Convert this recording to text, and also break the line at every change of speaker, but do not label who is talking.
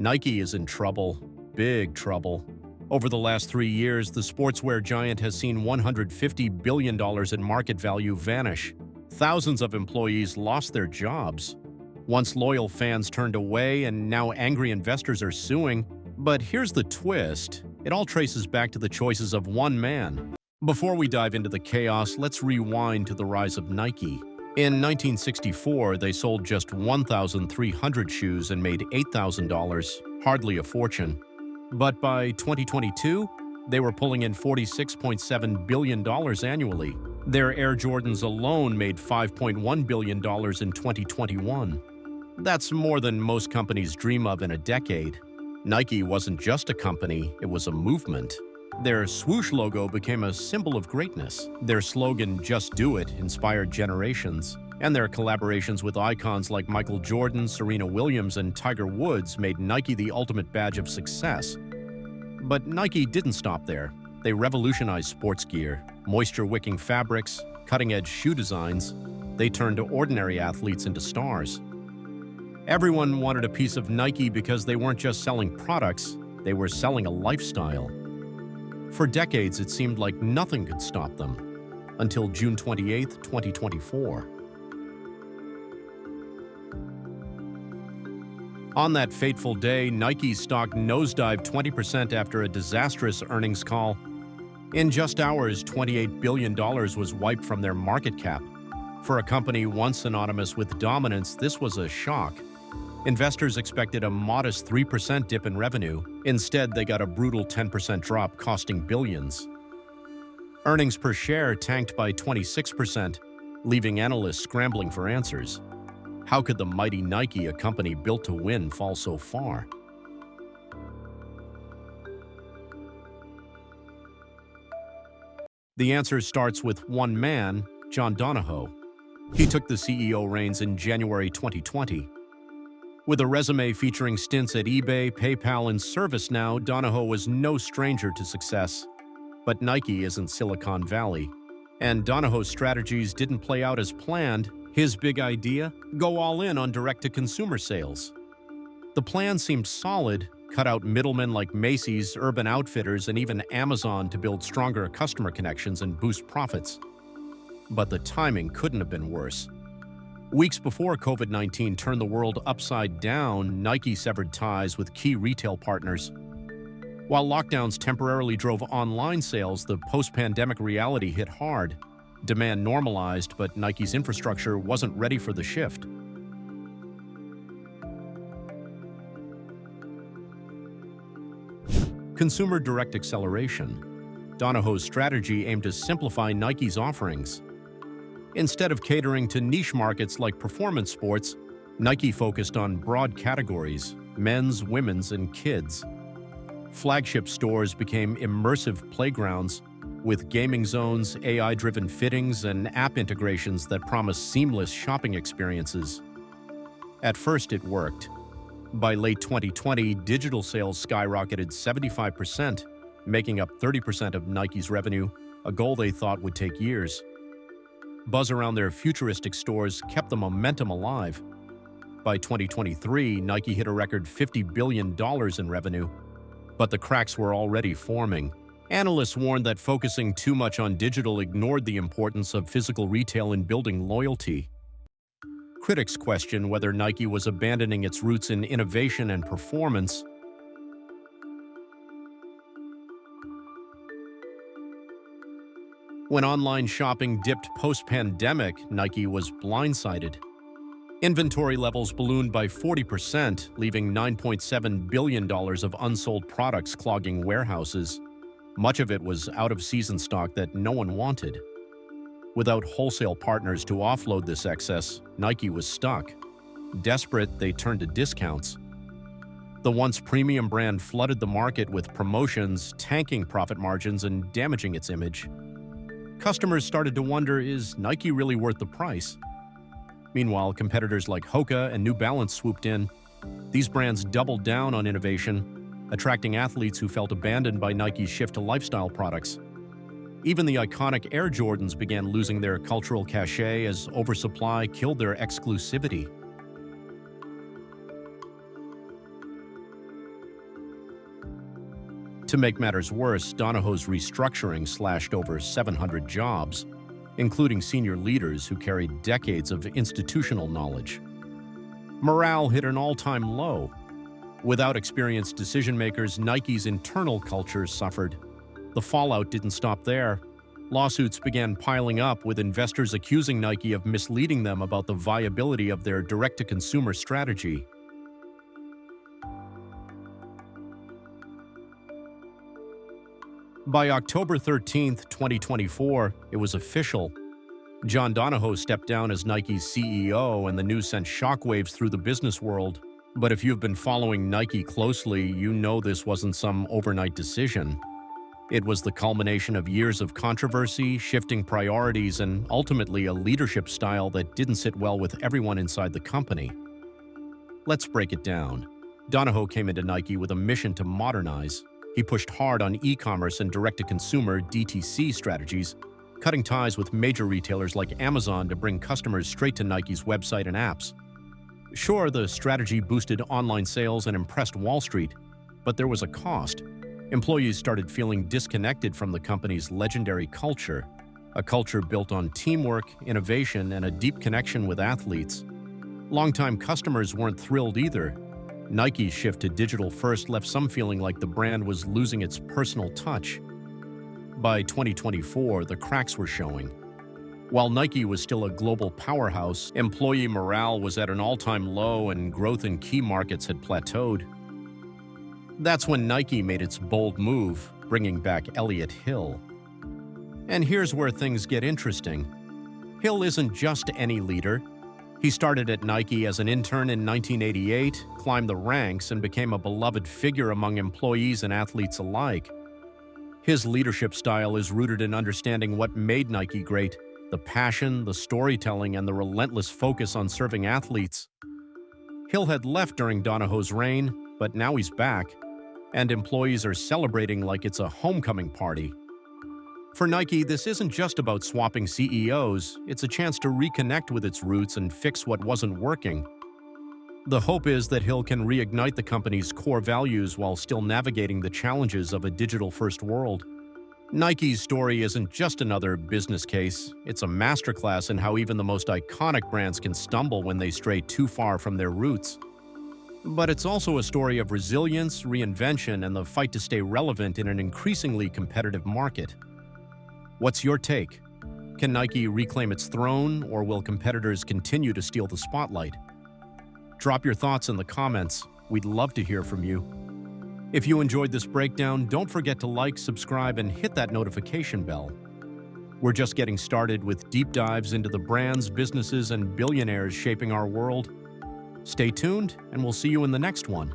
Nike is in trouble, big trouble. Over the last 3 years, the sportswear giant has seen $150 billion in market value vanish. Thousands of employees lost their jobs. Once loyal fans turned away, and now angry investors are suing. But here's the twist. It all traces back to the choices of one man. Before we dive into the chaos, let's rewind to the rise of Nike. In 1964, they sold just 1,300 shoes and made $8,000, hardly a fortune. But by 2022, they were pulling in $46.7 billion annually. Their Air Jordans alone made $5.1 billion in 2021. That's more than most companies dream of in a decade. Nike wasn't just a company, it was a movement. Their swoosh logo became a symbol of greatness. Their slogan, "Just Do It," inspired generations. And their collaborations with icons like Michael Jordan, Serena Williams, and Tiger Woods made Nike the ultimate badge of success. But Nike didn't stop there. They revolutionized sports gear, moisture-wicking fabrics, cutting-edge shoe designs. They turned ordinary athletes into stars. Everyone wanted a piece of Nike because they weren't just selling products, they were selling a lifestyle. For decades, it seemed like nothing could stop them, until June 28, 2024. On that fateful day, Nike's stock nosedived 20% after a disastrous earnings call. In just hours, $28 billion was wiped from their market cap. For a company once synonymous with dominance, this was a shock. Investors expected a modest 3% dip in revenue. Instead, they got a brutal 10% drop, costing billions. Earnings per share tanked by 26%, leaving analysts scrambling for answers. How could the mighty Nike, a company built to win, fall so far? The answer starts with one man, John Donahoe. He took the CEO reins in January 2020. With a resume featuring stints at eBay, PayPal, and ServiceNow, Donahoe was no stranger to success. But Nike isn't Silicon Valley. And Donahoe's strategies didn't play out as planned. His big idea? Go all in on direct-to-consumer sales. The plan seemed solid, cut out middlemen like Macy's, Urban Outfitters, and even Amazon to build stronger customer connections and boost profits. But the timing couldn't have been worse. Weeks before COVID-19 turned the world upside down, Nike severed ties with key retail partners. While lockdowns temporarily drove online sales, the post-pandemic reality hit hard. Demand normalized, but Nike's infrastructure wasn't ready for the shift. Consumer direct acceleration. Donahoe's strategy aimed to simplify Nike's offerings. Instead of catering to niche markets like performance sports, Nike focused on broad categories: men's, women's, and kids. Flagship stores became immersive playgrounds with gaming zones, AI-driven fittings, and app integrations that promised seamless shopping experiences. At first, it worked. By late 2020, digital sales skyrocketed 75%, making up 30% of Nike's revenue, a goal they thought would take years. Buzz around their futuristic stores kept the momentum alive. By 2023, Nike hit a record $50 billion in revenue, but the cracks were already forming. Analysts warned that focusing too much on digital ignored the importance of physical retail in building loyalty. Critics question whether Nike was abandoning its roots in innovation and performance. When online shopping dipped post-pandemic, Nike was blindsided. Inventory levels ballooned by 40%, leaving $9.7 billion of unsold products clogging warehouses. Much of it was out-of-season stock that no one wanted. Without wholesale partners to offload this excess, Nike was stuck. Desperate, they turned to discounts. The once premium brand flooded the market with promotions, tanking profit margins and damaging its image. Customers started to wonder, is Nike really worth the price? Meanwhile, competitors like Hoka and New Balance swooped in. These brands doubled down on innovation, attracting athletes who felt abandoned by Nike's shift to lifestyle products. Even the iconic Air Jordans began losing their cultural cachet as oversupply killed their exclusivity. To make matters worse, Donahoe's restructuring slashed over 700 jobs, including senior leaders who carried decades of institutional knowledge. Morale hit an all-time low. Without experienced decision-makers, Nike's internal culture suffered. The fallout didn't stop there. Lawsuits began piling up, with investors accusing Nike of misleading them about the viability of their direct-to-consumer strategy. By October 13, 2024, it was official. John Donahoe stepped down as Nike's CEO, and the news sent shockwaves through the business world. But if you've been following Nike closely, you know this wasn't some overnight decision. It was the culmination of years of controversy, shifting priorities, and ultimately a leadership style that didn't sit well with everyone inside the company. Let's break it down. Donahoe came into Nike with a mission to modernize. He pushed hard on e-commerce and direct-to-consumer (DTC) strategies, cutting ties with major retailers like Amazon to bring customers straight to Nike's website and apps. Sure, the strategy boosted online sales and impressed Wall Street, but there was a cost. Employees started feeling disconnected from the company's legendary culture, a culture built on teamwork, innovation, and a deep connection with athletes. Longtime customers weren't thrilled either. Nike's shift to digital-first left some feeling like the brand was losing its personal touch. By 2024, the cracks were showing. While Nike was still a global powerhouse, employee morale was at an all-time low and growth in key markets had plateaued. That's when Nike made its bold move, bringing back Elliott Hill. And here's where things get interesting. Hill isn't just any leader. He started at Nike as an intern in 1988, climbed the ranks, and became a beloved figure among employees and athletes alike. His leadership style is rooted in understanding what made Nike great: the passion, the storytelling, and the relentless focus on serving athletes. Hill had left during Donahoe's reign, but now he's back, and employees are celebrating like it's a homecoming party. For Nike, this isn't just about swapping CEOs, it's a chance to reconnect with its roots and fix what wasn't working. The hope is that Hill can reignite the company's core values while still navigating the challenges of a digital-first world. Nike's story isn't just another business case, it's a masterclass in how even the most iconic brands can stumble when they stray too far from their roots. But it's also a story of resilience, reinvention, and the fight to stay relevant in an increasingly competitive market. What's your take? Can Nike reclaim its throne, or will competitors continue to steal the spotlight? Drop your thoughts in the comments. We'd love to hear from you. If you enjoyed this breakdown, don't forget to like, subscribe, and hit that notification bell. We're just getting started with deep dives into the brands, businesses, and billionaires shaping our world. Stay tuned, and we'll see you in the next one.